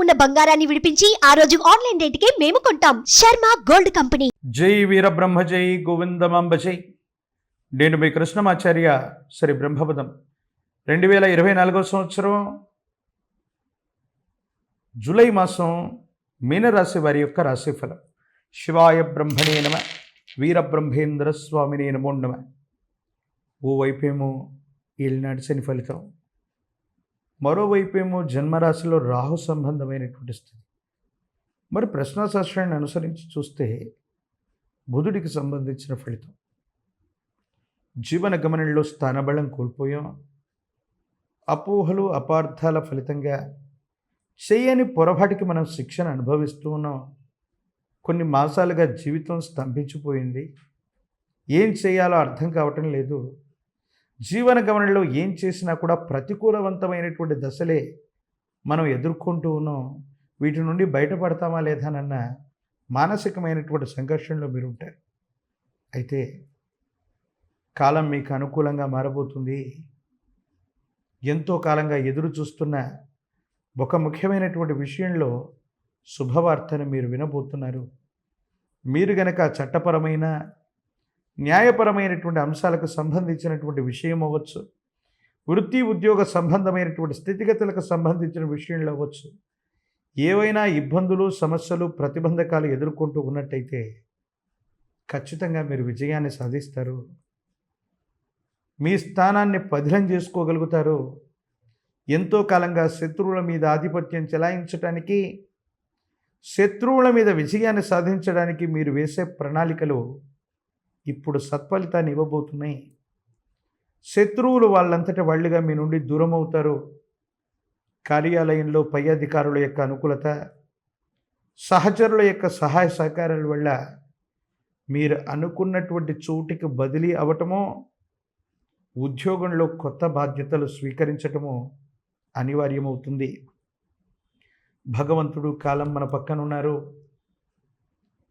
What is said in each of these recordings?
ఉన్న బంగారాన్ని విడిపించి ఆ రోజు ఆన్లైన్ రేటుకే మేము కొంటాం. Sharma gold company. జై వీరబ్రహ్మ జై గోవిందమాంబ జై. నేను మీ కృష్ణమాచార్య శ్రీ బ్రహ్మపదం. 2024 సంవత్సరం జూలై మాసం మీనరాశి వారి యొక్క రాశిఫలం. శివాయ బ్రహ్మణే నమ, వీరబ్రహ్మేంద్ర స్వామినే నమో నమ. ఓవైపేమో ఏలినాటి శని ఫలితం, మరోవైపేమో జన్మరాశిలో రాహు సంబంధమైనటువంటి స్థితి. మరి ప్రశ్నాశాస్త్రాన్ని అనుసరించి చూస్తే బుధుడికి సంబంధించిన ఫలితం. జీవన గమనంలో స్థానబలం కోల్పోయాం. అపోహలు అపార్థాల ఫలితంగా చేయని పొరపాటికి మనం శిక్షణ అనుభవిస్తూ ఉన్నాం. కొన్ని మాసాలుగా జీవితం స్తంభించిపోయింది. ఏం చేయాలో అర్థం కావటం లేదు. జీవన గమనంలో ఏం చేసినా కూడా ప్రతికూలవంతమైనటువంటి దశలే మనం ఎదుర్కొంటూ ఉన్నాం. వీటి నుండి బయటపడతామా లేదానన్న మానసికమైనటువంటి సంఘర్షణలో మీరు ఉంటారు. అయితే కాలం మీకు అనుకూలంగా మారబోతుంది. ఎంతో కాలంగా ఎదురు చూస్తున్న ఒక ముఖ్యమైనటువంటి విషయంలో శుభవార్తను మీరు వినబోతున్నారు. మీరు గనక చట్టపరమైన న్యాయపరమైనటువంటి అంశాలకు సంబంధించినటువంటి విషయం అవ్వచ్చు, వృత్తి ఉద్యోగ సంబంధమైనటువంటి స్థితిగతులకు సంబంధించిన విషయంలో అవ్వచ్చు, ఏవైనా ఇబ్బందులు సమస్యలు ప్రతిబంధకాలు ఎదుర్కొంటూ ఉన్నట్టయితే ఖచ్చితంగా మీరు విజయాన్ని సాధిస్తారు. మీ స్థానాన్ని పదిలం చేసుకోగలుగుతారు. ఎంతో కాలంగా శత్రువుల మీద ఆధిపత్యం చెలాయించడానికి, శత్రువుల మీద విజయాన్ని సాధించడానికి మీరు వేసే ప్రణాళికలు ఇప్పుడు సత్ఫలితాన్ని ఇవ్వబోతున్నాయి. శత్రువులు వాళ్ళంతట వాళ్ళుగా మీ నుండి దూరం అవుతారు. కార్యాలయంలో పై అధికారుల యొక్క అనుకూలత, సహచరుల యొక్క సహాయ సహకారాల వల్ల మీరు అనుకున్నటువంటి చోటికి బదిలీ అవ్వటమో, ఉద్యోగంలో కొత్త బాధ్యతలు స్వీకరించటమో అనివార్యమవుతుంది. భగవంతుడు కాలం మన పక్కన ఉన్నారు.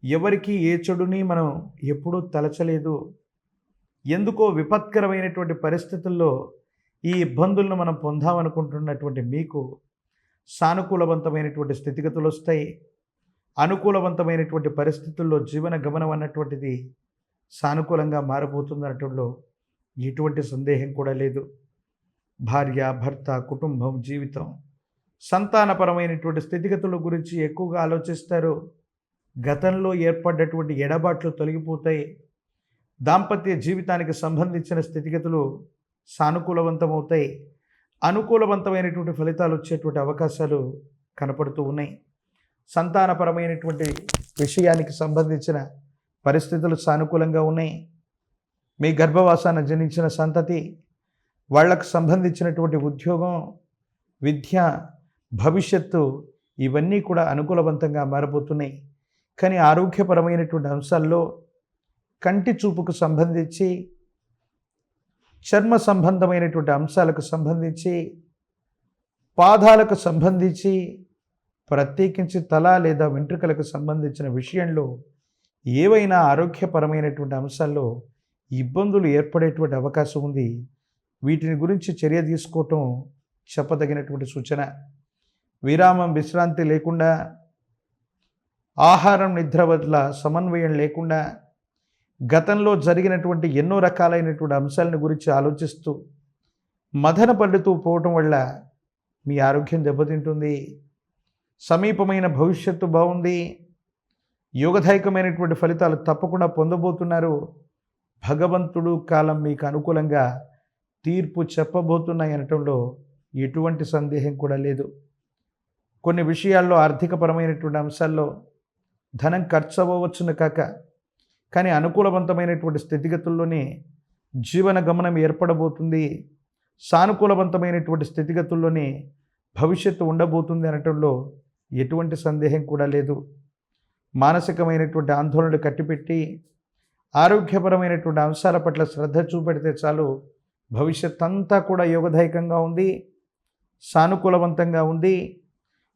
ఎవరికి ఏ చెడుని మనం ఎప్పుడూ తలచలేదు. ఎందుకో విపత్కరమైనటువంటి పరిస్థితుల్లో ఈ ఇబ్బందులను మనం పొందామనుకుంటున్నటువంటి మీకు సానుకూలవంతమైనటువంటి స్థితిగతులు వస్తాయి. అనుకూలవంతమైనటువంటి పరిస్థితుల్లో జీవన గమనం అన్నటువంటిది సానుకూలంగా మారబోతుందనటంలో ఎటువంటి సందేహం కూడా లేదు. భార్య, భర్త, కుటుంబం, జీవితం, సంతానపరమైనటువంటి స్థితిగతుల గురించి ఎక్కువగా ఆలోచిస్తారు. గతంలో ఏర్పడ్డటువంటి ఎడబాట్లు తొలగిపోతాయి. దాంపత్య జీవితానికి సంబంధించిన స్థితిగతులు సానుకూలవంతమవుతాయి. అనుకూలవంతమైనటువంటి ఫలితాలు వచ్చేటువంటి అవకాశాలు కనపడుతూ ఉన్నాయి. సంతానపరమైనటువంటి విషయానికి సంబంధించిన పరిస్థితులు సానుకూలంగా ఉన్నాయి. మీ గర్భవాసాన జనించిన సంతతి, వాళ్లకు సంబంధించినటువంటి ఉద్యోగం, విద్య, భవిష్యత్తు ఇవన్నీ కూడా అనుకూలవంతంగా మారబోతున్నాయి. కానీ ఆరోగ్యపరమైనటువంటి అంశాల్లో కంటి చూపుకు సంబంధించి, చర్మ సంబంధమైనటువంటి అంశాలకు సంబంధించి, పాదాలకు సంబంధించి, ప్రత్యేకించి తల లేదా వెంట్రుకలకు సంబంధించిన విషయంలో ఏవైనా ఆరోగ్యపరమైనటువంటి అంశాల్లో ఇబ్బందులు ఏర్పడేటువంటి అవకాశం ఉంది. వీటిని గురించి చర్య తీసుకోవటం చెప్పదగినటువంటి సూచన. విరామం, విశ్రాంతి లేకుండా, ఆహారం నిద్ర వల్ల సమన్వయం లేకుండా, గతంలో జరిగినటువంటి ఎన్నో రకాలైనటువంటి అంశాలను గురించి ఆలోచిస్తూ మదన పడుతూ పోవటం వల్ల మీ ఆరోగ్యం దెబ్బతింటుంది. సమీపమైన భవిష్యత్తు బాగుంది. యోగదాయకమైనటువంటి ఫలితాలు తప్పకుండా పొందబోతున్నారు. భగవంతుడు కాలం మీకు అనుకూలంగా తీర్పు చెప్పబోతున్నాయి అనటంలో ఎటువంటి సందేహం కూడా లేదు. కొన్ని విషయాల్లో ఆర్థికపరమైనటువంటి అంశాల్లో ధనం ఖర్చు అవ్వవచ్చును కాక, కానీ అనుకూలవంతమైనటువంటి స్థితిగతుల్లోనే జీవన గమనం ఏర్పడబోతుంది. సానుకూలవంతమైనటువంటి స్థితిగతుల్లోనే భవిష్యత్తు ఉండబోతుంది అనటంలో ఎటువంటి సందేహం కూడా లేదు. మానసికమైనటువంటి ఆందోళనలు కట్టిపెట్టి ఆరోగ్యపరమైనటువంటి అంశాల పట్ల శ్రద్ధ చూపెడితే చాలు, భవిష్యత్ అంతా కూడా యోగదాయకంగా ఉంది, సానుకూలవంతంగా ఉంది.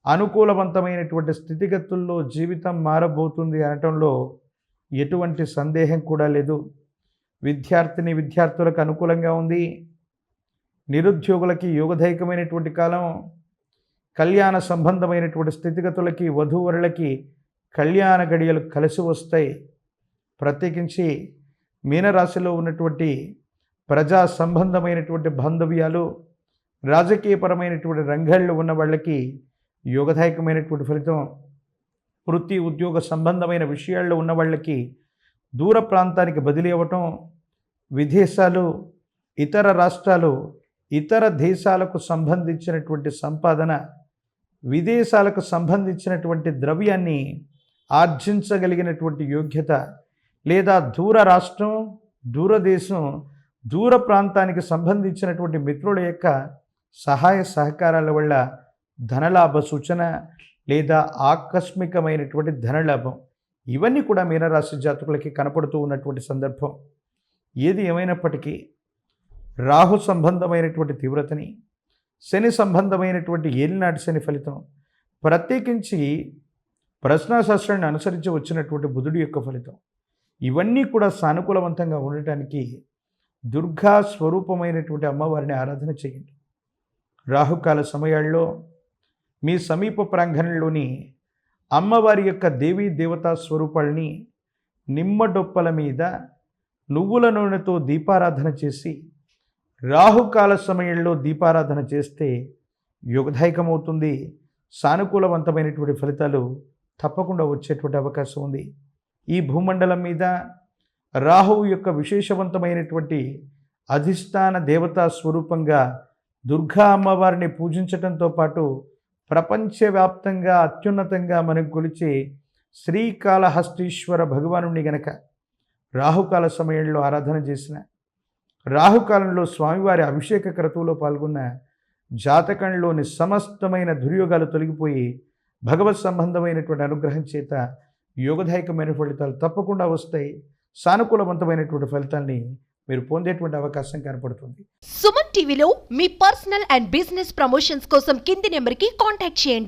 అనుకూలవంతమైనటువంటి స్థితిగతుల్లో జీవితం మారబోతుంది అనటంలో ఎటువంటి సందేహం కూడా లేదు. విద్యార్థులకు అనుకూలంగా ఉంది. నిరుద్యోగులకి యోగదాయకమైనటువంటి కాలం. కళ్యాణ సంబంధమైనటువంటి స్థితిగతులకి, వధూవరులకి కళ్యాణ గడియలు కలిసి వస్తాయి. ప్రత్యేకించి మీనరాశిలో ఉన్నటువంటి ప్రజా సంబంధమైనటువంటి బాంధవ్యాలు, రాజకీయపరమైనటువంటి రంగాల్లో ఉన్న వాళ్ళకి యోగదాయకమైనటువంటి ఫలితం. వృత్తి ఉద్యోగ సంబంధమైన విషయాల్లో ఉన్న వాళ్ళకి దూర ప్రాంతానికి బదిలీ అవ్వటం, విదేశాలు, ఇతర రాష్ట్రాలు, ఇతర దేశాలకు సంబంధించినటువంటి సంపాదన, విదేశాలకు సంబంధించినటువంటి ద్రవ్యాన్ని ఆర్జించగలిగినటువంటి యోగ్యత, లేదా దూర రాష్ట్రం, దూరదేశం, దూర ప్రాంతానికి సంబంధించినటువంటి మిత్రుల యొక్క సహాయ సహకారాల వల్ల ధనలాభ సూచన లేదా ఆకస్మికమైనటువంటి ధనలాభం, ఇవన్నీ కూడా మీనరాశి జాతకులకి కనపడుతూ ఉన్నటువంటి సందర్భం. ఏది ఏమైనప్పటికీ రాహు సంబంధమైనటువంటి తీవ్రతని, శని సంబంధమైనటువంటి ఏలినాటి శని ఫలితం, ప్రత్యేకించి ప్రశ్నాశాస్త్రాన్ని అనుసరించి వచ్చినటువంటి బుధుడి యొక్క ఫలితం, ఇవన్నీ కూడా సానుకూలవంతంగా ఉండటానికి దుర్గా స్వరూపమైనటువంటి అమ్మవారిని ఆరాధన చేయండి. రాహుకాల సమయాల్లో మీ సమీప ప్రాంగణంలోని అమ్మవారి యొక్క దేవీ దేవతా స్వరూపాలని నిమ్మడొప్పల మీద నువ్వుల నూనెతో దీపారాధన చేసి రాహుకాల సమయంలో దీపారాధన చేస్తే యోగదాయకమవుతుంది. సానుకూలవంతమైనటువంటి ఫలితాలు తప్పకుండా వచ్చేటువంటి అవకాశం ఉంది. ఈ భూమండలం మీద రాహువు యొక్క విశేషవంతమైనటువంటి అధిష్టాన దేవతా స్వరూపంగా దుర్గా అమ్మవారిని పూజించడంతో పాటు ప్రపంచవ్యాప్తంగా అత్యున్నతంగా మనకు కొలిచే శ్రీకాళహస్తీశ్వర భగవానుని గనక రాహుకాల సమయంలో ఆరాధన చేసిన, రాహుకాలంలో స్వామివారి అభిషేక క్రతువులో పాల్గొన్న జాతకంలోని సమస్తమైన దుర్యోగాలు తొలగిపోయి భగవత్ సంబంధమైనటువంటి అనుగ్రహం చేత యోగదాయకమైన ఫలితాలు తప్పకుండా వస్తాయి. సానుకూలవంతమైనటువంటి ఫలితాల్ని మీరు పొందేటువంటి అవకాశం కనపడుతుంది. సుమన్ టీవీలో మీ పర్సనల్ అండ్ బిజినెస్ ప్రమోషన్స్ కోసం కింది నెంబర్కి కాంటాక్ట్ చేయండి.